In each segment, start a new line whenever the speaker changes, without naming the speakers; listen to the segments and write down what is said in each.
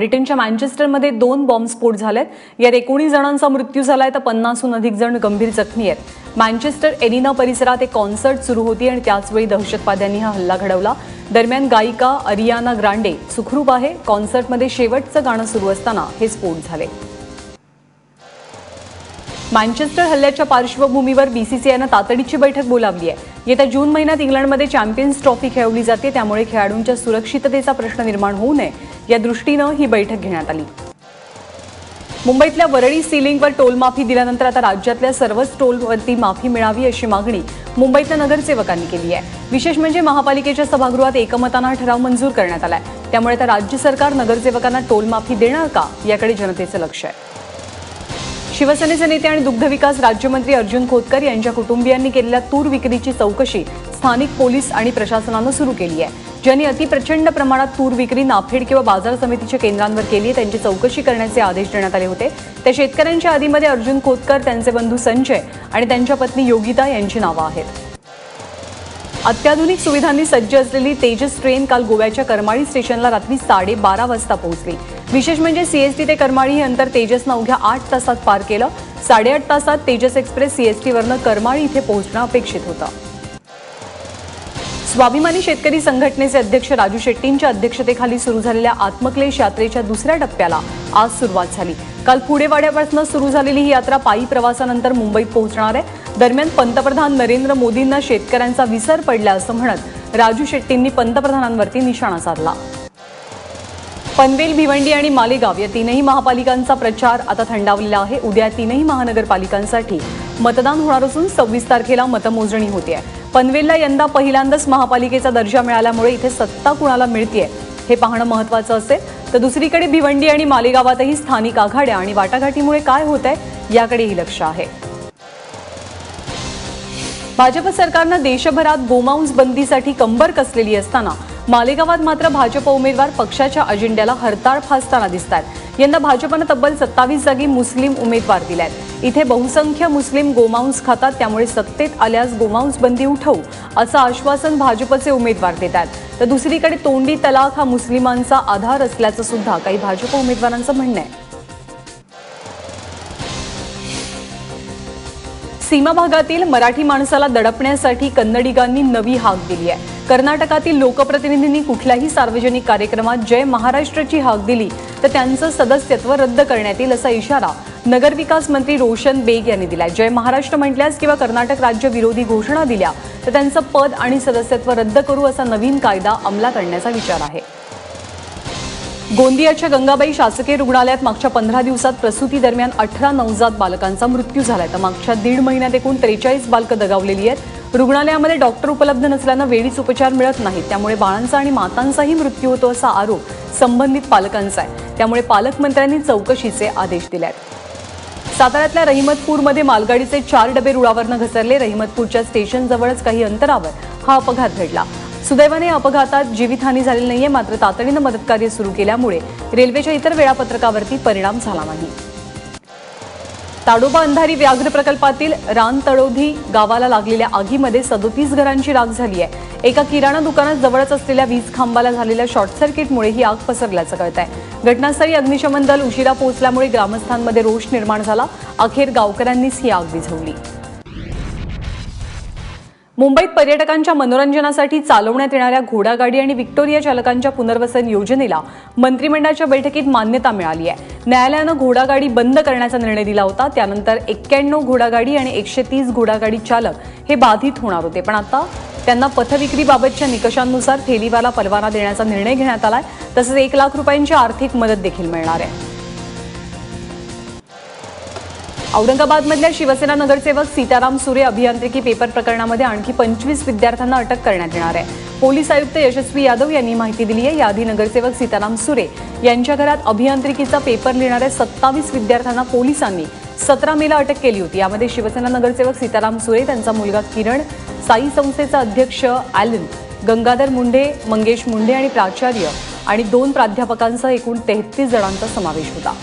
ब्रिटनच्या मँचेस्टरमध्ये 2 बॉम्बस्फोट झालेत। यात 19 जणांचा मृत्यू झालाय तर 50हून अधिक जण गंभीर जखमी आहेत। मँचेस्टर एरिना परिसरात एक कॉन्सर्ट सुरू होती आणि त्याचवेळी दहशतवाद्यांनी हा हल्ला घडवला। दरम्यान गायिका अरियाना ग्रांडे सुखरूप आहे। कॉन्सर्टमध्ये शेवटचं गाणं सुरू असताना हे स्फोट झाले। मँचेस्टर हल्ल्याच्या पार्श्वभूमीवर बीसीसीआयने तातडीची बैठक बोलावली आहे। येत्या जून महिन्यात इंग्लंडमध्ये चॅम्पियन्स ट्रॉफी खेळवली जाते, त्यामुळे खेळाडूंच्या सुरक्षिततेचा प्रश्न निर्माण होऊ नये या दृष्टीने ही बैठक घेण्यात आली। मुंबईतल्या वरळी सीलिंगवर टोल माफी दिल्यानंतर आता राज्यातल्या सर्वच टोलवरती माफी मिळावी अशी मागणी मुंबईतल्या नगरसेवकांनी केली आहे। विशेष म्हणजे महापालिकेच्या सभागृहात एकमताने ठराव मंजूर करण्यात आलाय, त्यामुळे आता राज्य सरकार नगरसेवकांना टोल माफी देणार का याकडे जनतेचं लक्ष आहे। शिवसेनेचे नेते आणि दुग्धविकास राज्यमंत्री अर्जुन खोतकर यांच्या कुटुंबियांनी केलेल्या तूर विक्रीची चौकशी स्थानिक पोलीस आणि प्रशासनाने सुरू केली आहे। ज्यांनी अतिप्रचंड प्रमाणात तूर विक्री नाफेड किंवा बाजार समितीच्या केंद्रांवर केली त्यांची चौकशी करण्याचे आदेश देण्यात आले होते। त्या शेतकऱ्यांच्या यादीमध्ये अर्जुन खोतकर, त्यांचे बंधू संजय आणि त्यांच्या पत्नी योगिता यांची नावे आहेत। अत्याधुनिक सुविधांनी सज्ज असलेली तेजस ट्रेन काल गोव्याच्या करमाळी स्टेशनला रात्री 12:30 वाजता पोहोचली। विशेष म्हणजे सीएसटी ते करमाळी हे अंतर तेजसने अवघ्या 8 तासात पार केलं। 8.5 तासात तेजस एक्सप्रेस सीएसटीवरनं करमाळी इथे पोहोचणं अपेक्षित होतं। स्वाभिमानी शेतकरी संघटनेचे अध्यक्ष राजू शेट्टींच्या अध्यक्षतेखाली सुरू झालेल्या आत्मक्लेश यात्रेच्या दुसऱ्या टप्प्याला आज सुरुवात झाली। काल पुढेवाड्यापासून सुरू झालेली ही यात्रा पायी प्रवासानंतर मुंबईत पोहोचणार आहे। दरम्यान पंतप्रधान नरेंद्र मोदींना शेतकऱ्यांचा विसर पडला असं म्हणत राजू शेट्टींनी पंतप्रधानांवरती निशाणा साधला। पनवेल, भिवंडी आणि मालेगाव या तीनही महापालिकांचा प्रचार आता थंडावलेला आहे। उद्या तीनही महानगरपालिकांसाठी मतदान होणार असून 26 तारखेला मतमोजणी होते आहे। पनवेलला यंदा पहिल्यांदाच महापालिकेचा दर्जा मिळाल्यामुळे इथे सत्ता कुणाला मिळतेय हे पाहणं महत्त्वाचं असेल, तर दुसरीकडे भिवंडी आणि मालेगावातही स्थानिक आघाड्या आणि वाटाघाटीमुळे काय होतंय याकडेही लक्ष आहे। भाजप सरकारनं देशभरात गोमांस बंदीसाठी कंबर कसलेली असताना मालेगावात मात्र भाजप उमेदवार पक्षाच्या अजेंड्याला हरताळ फासताना दिसतात। यंदा भाजपने तब्बल 27 जागी मुस्लिम उमेदवार दिलेत। इथे बहुसंख्य मुस्लिम गोमांस खातात, त्यामुळे सत्तेत आल्यास गोमांस बंदी उठवू असं आश्वासन भाजपचे उमेदवार देतात। तर दुसरीकडे तोंडी तलाक हा मुस्लिमांचा आधार असल्याचं सुद्धा काही भाजप उमेदवारांचं म्हणणं आहे। सीमा भागातील मराठी माणसाला दडपण्यासाठी कन्नडिगांनी नवी हाक दिली आहे। कर्नाटकातील लोकप्रतिनिधींनी कुठल्याही सार्वजनिक कार्यक्रमात जय महाराष्ट्राची हाक दिली तर त्यांचं सदस्यत्व रद्द करण्यात येईल असा इशारा नगरविकास मंत्री रोशन बेग यांनी दिलाय। जय महाराष्ट्र म्हटल्यास किंवा कर्नाटक राज्य विरोधी घोषणा दिल्या तर त्यांचं पद आणि सदस्यत्व रद्द करू असा नवीन कायदा अंमलात आणण्याचा विचार आहे। गोंदियाच्या गंगाबाई शासकीय रुग्णालयात मागच्या 15 दिवसात प्रसूती दरम्यान 18 नवजात बालकांचा मृत्यू झालाय, तर मागच्या 1.5 महिन्यात एकूण 43 बालकं दगावलेली आहेत। रुग्णालयामध्ये डॉक्टर उपलब्ध नसल्यानं वेळीच उपचार मिळत नाहीत, त्यामुळे बाळांचा आणि मातांचाही मृत्यू होतो असा आरोप संबंधित पालकांचा आहे। त्यामुळे पालकमंत्र्यांनी चौकशीचे आदेश दिले आहेत। साताऱ्यातल्या रहिमतपूरमध्ये मालगाडीचे 4 डबे रुळावरनं घसरले। रहिमतपूरच्या स्टेशनजवळच काही अंतरावर हा अपघात घडला। सुदैवाने या अपघातात जीवितहानी झालेली नाहीये, मात्र तातडीने मदतकार्य सुरू केल्यामुळे रेल्वेच्या इतर वेळापत्रकावरती परिणाम झाला नाही। ताडोबा अंधारी व्याघ्र प्रकल्पातील रानतळोधी गावाला लागलेल्या आगीमध्ये 37 घरांची राख झाली आहे। एका किराणा दुकानात जवळच असलेल्या वीज खांबाला झालेल्या शॉर्ट सर्किटमुळे ही आग पसरल्याचं कळतंय। घटनास्थळी अग्निशमन दल उशिरा पोहोचल्यामुळे ग्रामस्थांमध्ये रोष निर्माण झाला। अखेर गावकऱ्यांनीच ही आग विझवली। मुंबईत पर्यटकांच्या मनोरंजनासाठी चालवण्यात येणाऱ्या घोडागाडी आणि व्हिक्टोरिया चालकांच्या पुनर्वसन योजनेला मंत्रिमंडळाच्या बैठकीत मान्यता मिळाली आहे। न्यायालयानं घोडागाडी बंद करण्याचा निर्णय दिला होता। त्यानंतर 91 घोडागाडी आणि 130 घोडागाडी चालक हे बाधित होणार होते, पण आता त्यांना पथविक्रीबाबतच्या निकषांनुसार फेरीवाला परवाना देण्याचा निर्णय घेण्यात आलाय। तसंच 1 लाख रुपयांची आर्थिक मदत देखील मिळणार आहे। औरंगाबादमधल्या शिवसेना नगरसेवक सीताराम सुरे अभियांत्रिकी पेपर प्रकरणामध्ये आणखी 25 विद्यार्थ्यांना अटक करण्यात येणार आहे। पोलीस आयुक्त यशस्वी यादव यांनी माहिती दिली आहे। याआधी नगरसेवक सीताराम सुरे यांच्या घरात अभियांत्रिकीचा पेपर लिहिणाऱ्या 27 विद्यार्थ्यांना पोलिसांनी 17 मेला अटक केली होती। यामध्ये शिवसेना नगरसेवक सीताराम सुरे, त्यांचा मुलगा किरण, साई संस्थेचा अध्यक्ष ॲलन, गंगाधर मुंढे, मंगेश मुंढे आणि प्राचार्य आणि 2 प्राध्यापकांसह एकूण 33 जणांचा समावेश होता।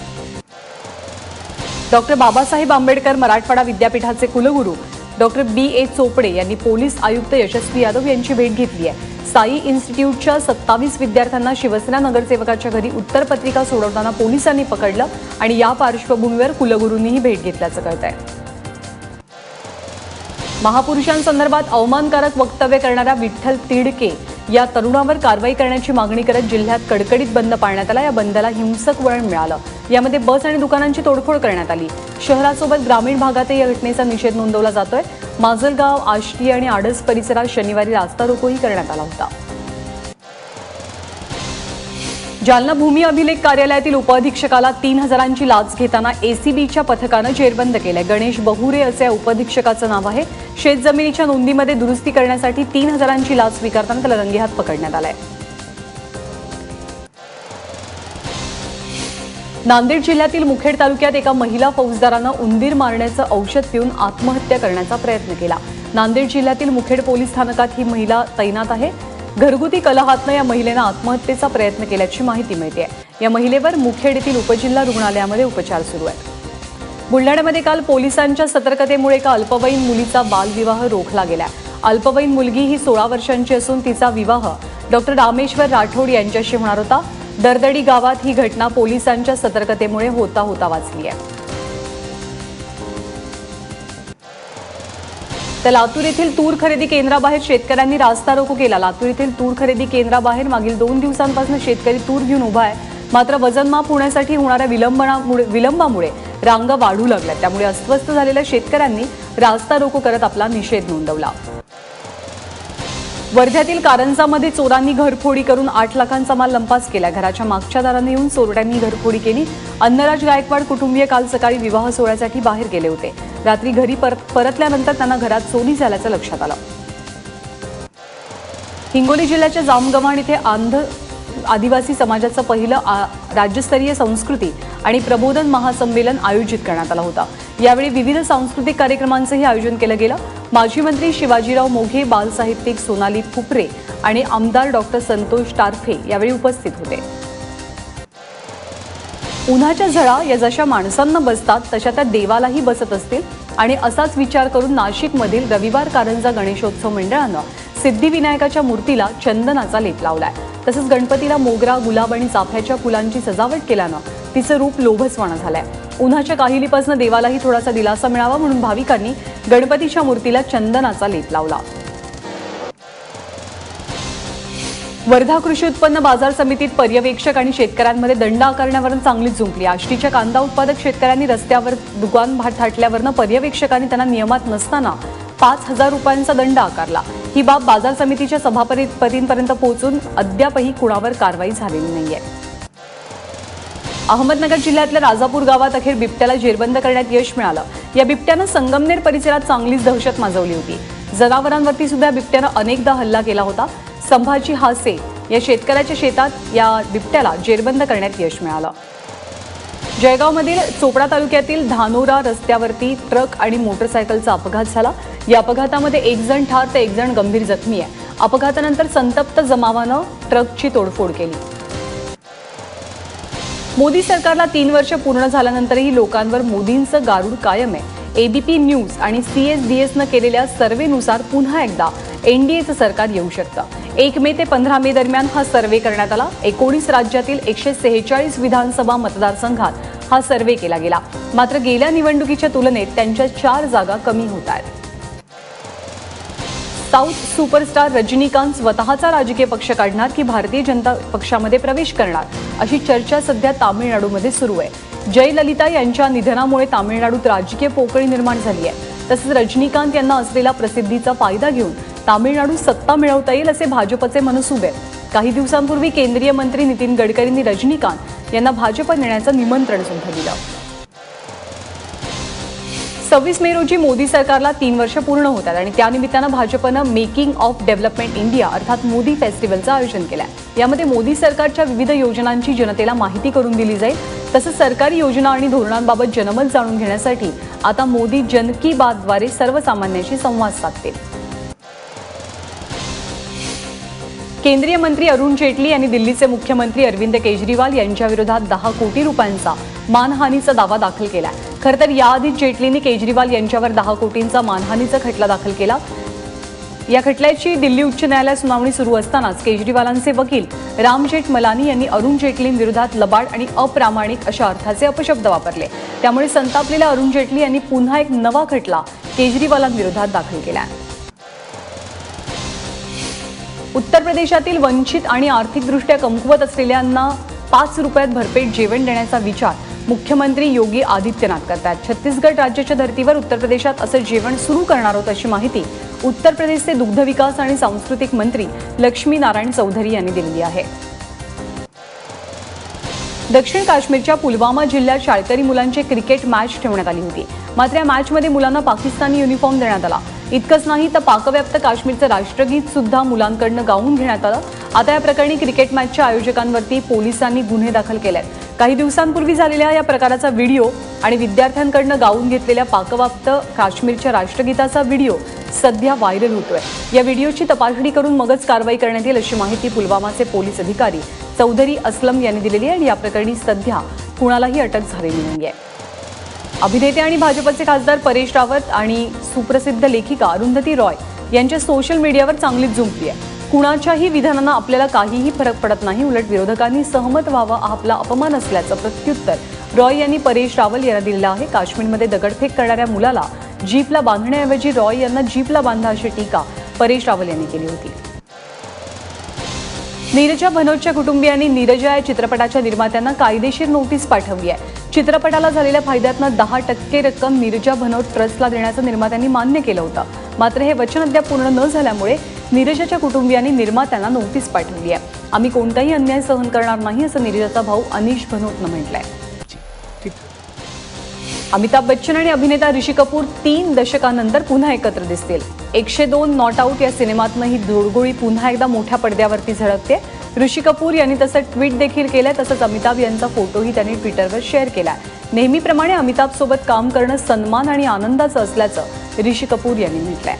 डॉक्टर बाबासाहेब आंबेडकर मराठवाडा विद्यापीठाचे कुलगुरू डॉक्टर B.A. चोपडे यांनी पोलीस आयुक्त यशस्वी यादव यांची भेट घेतली आहे। साई इन्स्टिट्यूटच्या 27 विद्यार्थ्यांना शिवसेना नगरसेवकाच्या घरी उत्तरपत्रिका सोडवताना पोलिसांनी पकडलं आणि या पार्श्वभूमीवर कुलगुरूंनीही भेट घेतल्याचं कळतंय। महापुरुषांसंदर्भात अवमानकारक वक्तव्य करणाऱ्या विठ्ठल तिडके या तरुणावर कारवाई करण्याची मागणी करत जिल्ह्यात कडकडीत बंद पाळण्यात आला। या बंदला हिंसक वळण मिळालं। यामध्ये बस आणि दुकानांची तोडफोड करण्यात आली। शहरासोबत ग्रामीण भागातही या घटनेचा निषेध नोंदवला जातोय। माजलगाव, आष्टी आणि आडस परिसरात शनिवारी रास्ता रोकोही करण्यात आला होता। जालना भूमी अभिलेख कार्यालयातील उपअधीक्षकाला 3000ची लाच घेताना एसीबीच्या पथकानं जेरबंद केलंय। गणेश बहुरे असे या उपअधीक्षकाचं नाव आहे। शेतजमिनीच्या नोंदीमध्ये दुरुस्ती करण्यासाठी 3000ची लाच स्वीकारताना त्याला रंगेहात पकडण्यात आलाय। नांदेड जिल्ह्यातील मुखेड तालुक्यात एका महिला फौजदारानं उंदीर मारण्याचं औषध पिऊन आत्महत्या करण्याचा प्रयत्न केला। नांदेड जिल्ह्यातील मुखेड पोलीस स्थानकात ही महिला तैनात आहे। घरगुती कलहातनं या महिलेनं आत्महत्येचा प्रयत्न केल्याची माहिती मिळते। या महिलेवर मुखेड येथील उपजिल्हा रुग्णालयामध्ये उपचार सुरू आहेत। बुलढाण्यामध्ये काल पोलिसांच्या सतर्कतेमुळे एका अल्पवयीन मुलीचा बालविवाह रोखला गेला। अल्पवयीन मुलगी ही 16 वर्षांची असून तिचा विवाह डॉक्टर रामेश्वर राठोड यांच्याशी होणार होता। दरदडी गावात ही घटना पोलिसांच्या सतर्कतेमुळे होता वाचली आहे। तर लातूर येथील तूर खरेदी केंद्राबाहेर शेतकऱ्यांनी रास्ता रोको केला। लातूर येथील तूर खरेदी केंद्राबाहेर मागील 2 दिवसांपासून शेतकरी तूर घेऊन उभा आहे। मात्र वजनमाप होण्यासाठी होणाऱ्या विलंबामुळे रांगा वाढू लागल्या। त्यामुळे अस्वस्थ झालेल्या शेतकऱ्यांनी रास्ता रोको करत आपला निषेध नोंदवला। वर्ध्यातील कारंजामध्ये चोरांनी घरफोडी करून 8 लाखांचा माल लंपास केला। घराच्या मागच्या दाराने येऊन चोरट्यांनी घरफोडी केली। अन्नराज गायकवाड कुटुंबीय काल सकाळी विवाह सोहळ्यासाठी बाहेर गेले होते। रात्री घरी परतल्यानंतर त्यांना घरात चोरी झाल्याचं लक्षात आलं। हिंगोली जिल्ह्याच्या जामगव्हाण इथे आदिवासी समाजाचं पहिलं राज्यस्तरीय संस्कृती आणि प्रबोधन महासंमेलन आयोजित करण्यात आलं होतं। यावेळी विविध सांस्कृतिक कार्यक्रमांचंही आयोजन केलं गेलं। माजी मंत्री शिवाजीराव मोघे, बालसाहित्यिक सोनाली फुपरे आणि आमदार डॉक्टर संतोष टारफे यावेळी उपस्थित होते। उन्हाच्या झळा या जशा माणसांना बसतात तशा त्या देवालाही बसत असतील आणि असाच विचार करून नाशिकमधील रविवार कारंजा गणेशोत्सव मंडळानं सिद्धिविनायकाच्या मूर्तीला चंदनाचा लेप लावलाय। तसंच गणपतीला मोगरा, गुलाब आणि चाफ्याच्या फुलांची सजावट केल्यानं तिचं रूप लोभसवाणं झालंय। उन्हाच्या काहिलीपासून देवालाही थोडासा दिलासा मिळावा म्हणून भाविकांनी गणपतीच्या मूर्तीला चंदनाचा लेप लावला। वर्धा कृषी उत्पन्न बाजार समितीत पर्यवेक्षक आणि शेतकऱ्यांमध्ये दंड आकारण्यावरून चांगलीच झुंपली। आष्टीच्या कांदा उत्पादक शेतकऱ्यांनी रस्त्यावर दुकान थाटल्यावरनं पर्यवेक्षकांनी त्यांना नियमात नसताना 5000 रुपयांचा दंड आकारला। ही बाब बाजार समितीच्या सभापतींपर्यंत पोहोचून अद्यापही कुणावर कारवाई झालेली नाहीये। अहमदनगर जिल्ह्यातल्या राजापूर गावात अखेर बिबट्याला जेरबंद करण्यात यश मिळालं। या बिबट्यानं संगमनेर परिसरात चांगलीच दहशत माजवली होती। जनावरांवरती सुद्धा बिबट्यानं अनेकदा हल्ला केला होता। संभाजी हासे या शेतकऱ्याच्या शेतात या बिबट्याला जेरबंद करण्यात यश मिळालं। जळगावमधील चोपडा तालुक्यातील धानोरा रस्त्यावरती ट्रक आणि मोटरसायकलचा अपघात झाला। या अपघातामध्ये 1 जण ठार तर 1 जण गंभीर जखमी आहे। अपघातानंतर संतप्त जमावानं ट्रकची तोडफोड केली। मोदी सरकारला 3 वर्ष पूर्ण झाल्यानंतरही लोकांवर मोदींचं गारूड कायम आहे। एबीपी न्यूज आणि CSDSनं केलेल्या सर्व्हेनुसार पुन्हा एकदा एनडीएचं सरकार येऊ शकतं। 1 मे ते 15 मे दरम्यान हा सर्व्हे करण्यात आला। 19 राज्यातील 146 विधानसभा मतदारसंघात हा सर्व्हे केला गेला। मात्र गेल्या निवडणुकीच्या तुलनेत त्यांच्या 4 जागा कमी होत आहेत। साऊथ सुपरस्टार रजनीकांत स्वतःचा राजकीय पक्ष काढणार की भारतीय जनता पक्षामध्ये प्रवेश करणार अशी चर्चा सध्या तामिळनाडूमध्ये सुरू आहे। जयललिता यांच्या निधनामुळे तामिळनाडूत राजकीय पोकळी निर्माण झाली आहे। तसेच रजनीकांत यांना असलेला प्रसिद्धीचा फायदा घेऊन तामिळनाडूत सत्ता मिळवता येईल असे भाजपचे मनसुबे। काही दिवसांपूर्वी केंद्रीय मंत्री नितीन गडकरींनी रजनीकांत यांना भाजप नेण्याचं निमंत्रण सुद्धा दिलं। 26 मे रोजी मोदी सरकारला 3 वर्ष पूर्ण होतात आणि त्यानिमित्तानं भाजपनं मेकिंग ऑफ डेव्हलपमेंट इंडिया अर्थात मोदी फेस्टिवलचं आयोजन केलं आहे। यामध्ये मोदी सरकारच्या विविध योजनांची जनतेला माहिती करून दिली जाईल। तसंच सरकारी योजना आणि धोरणांबाबत जनमत जाणून घेण्यासाठी आता मोदी जन की बातद्वारे सर्वसामान्यांशी संवाद साधतील। केंद्रीय मंत्री अरुण जेटली यांनी दिल्लीचे मुख्यमंत्री अरविंद केजरीवाल यांच्याविरोधात 10 कोटी रुपयांचा मानहानीचा दावा दाखल केला। खरं तर याआधी जेटलींनी केजरीवाल यांच्यावर 10 कोटींचा मानहानीचा खटला दाखल केला। या खटल्याची दिल्ली उच्च न्यायालयात सुनावणी सुरू असतानाच केजरीवालांचे वकील राम जेठमलानी यांनी अरुण जेटलींविरोधात लबाड आणि अप्रामाणिक अशा अर्थाचे अपशब्द वापरले। त्यामुळे संतापलेल्या अरुण जेटली यांनी पुन्हा एक नवा खटला केजरीवालांविरोधात दाखल केला। उत्तर प्रदेशातील वंचित आणि आर्थिकदृष्ट्या कमकुवत असलेल्यांना 5 रुपयात भरपेट जेवण देण्याचा विचार मुख्यमंत्री योगी आदित्यनाथ करतात। छत्तीसगड राज्याच्या धर्तीवर उत्तर प्रदेशात असं जेवण सुरू करणार आहोत अशी माहिती उत्तर प्रदेशचे दुग्ध विकास आणि सांस्कृतिक मंत्री लक्ष्मी नारायण चौधरी यांनी दिली आहे। दक्षिण काश्मीरच्या पुलवामा जिल्ह्यात शाळकरी मुलांची क्रिकेट मॅच ठेवण्यात आली होती। मात्र या मॅचमध्ये मुलांना पाकिस्तानी युनिफॉर्म देण्यात आला। इतकंच नाही तर पाकव्याप्त काश्मीरचं राष्ट्रगीत सुद्धा मुलांकडून गाऊन घेण्यात आलं। आता या प्रकरणी क्रिकेट मॅचच्या आयोजकांवरती पोलिसांनी गुन्हे दाखल केलेत। काही दिवसांपूर्वी झालेल्या या प्रकाराचा व्हिडिओ आणि विद्यार्थ्यांकडून गाऊन घेतलेल्या पाकव्याप्त काश्मीरच्या राष्ट्रगीताचा व्हिडिओ सध्या व्हायरल होतोय। या व्हिडिओची तपासणी करून मगच कारवाई करण्यात येईल अशी माहिती पुलवामाचे पोलीस अधिकारी चौधरी असलम यांनी दिलेली आहे आणि या प्रकरणी सध्या कुणालाही अटक झालेली नाहीये। अभिनेते आणि भाजपचे खासदार परेश रावत आणि सुप्रसिद्ध लेखिका अरुंधती रॉय यांच्या सोशल मीडियावर चांगलीच झुंपली आहे। कुणाच्याही विधानांना आपल्याला काहीही फरक पडत नाही, उलट विरोधकांनी सहमत व्हावा हा आपला अपमान असल्याचं प्रत्युत्तर रॉय यांनी परेश रावल यांना दिलेलं आहे। काश्मीरमध्ये दगडफेक करणाऱ्या मुलाला जीपला बांधण्याऐवजी रॉय यांना जीपला बांधा अशी टीका परेश रावल यांनी केली होती। नीरजा भनोतच्या कुटुंबियांनी नीरजा या चित्रपटाच्या निर्मात्यांना कायदेशीर नोटीस पाठवली आहे। चित्रपटाला झालेल्या फायद्यातनं 10% रक्कम नीरजा भनोत ट्रस्टला देण्याचं निर्मात्यांनी मान्य केलं होतं। मात्र हे वचन अद्याप पूर्ण न झाल्यामुळे नीरजाच्या कुटुंबियांनी निर्मात्यांना नोटीस पाठवली आहे। आम्ही कोणताही अन्याय सहन करणार नाही असं नीरजाचा भाऊ अनीश भनोतनं म्हटलंय। अमिताभ बच्चन आणि अभिनेता ऋषी कपूर 3 दशकांनंतर पुन्हा एकत्र दिसतील। 102 नॉट आउट या सिनेमातनं ही जोडगोळी पुन्हा एकदा मोठ्या पडद्यावरती झळकते। ऋषी कपूर यांनी तसं ट्विट देखील केलंय, तसंच अमिताभ यांचा फोटोही त्यांनी ट्विटरवर शेअर केलाय। नेहमीप्रमाणे अमिताभ सोबत काम करणं सन्मान आणि आनंदाचं असल्याचं ऋषी कपूर यांनी म्हटलंय।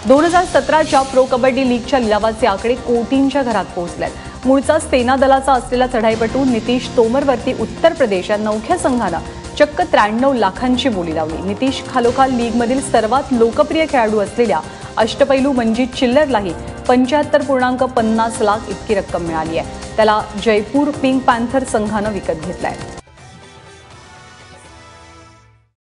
2017च्या प्रो कबड्डी लीगच्या लिलावाचे आकडे कोटींच्या घरात पोहोचलेत। मूळचा सेना दलाचा असलेला चढाईपटू नितीश तोमरवरती उत्तर प्रदेश या नवख्या संघानं चक्क 93 लाखांची बोली लावली। नितीश खालोखाल लीगमधील सर्वात लोकप्रिय खेळाडू असलेल्या अष्टपैलू मंजित चिल्लरलाही 75.50 लाख इतकी रक्कम मिळाली आहे। त्याला जयपूर पिंक पॅन्थर संघानं विकत घेतलाय।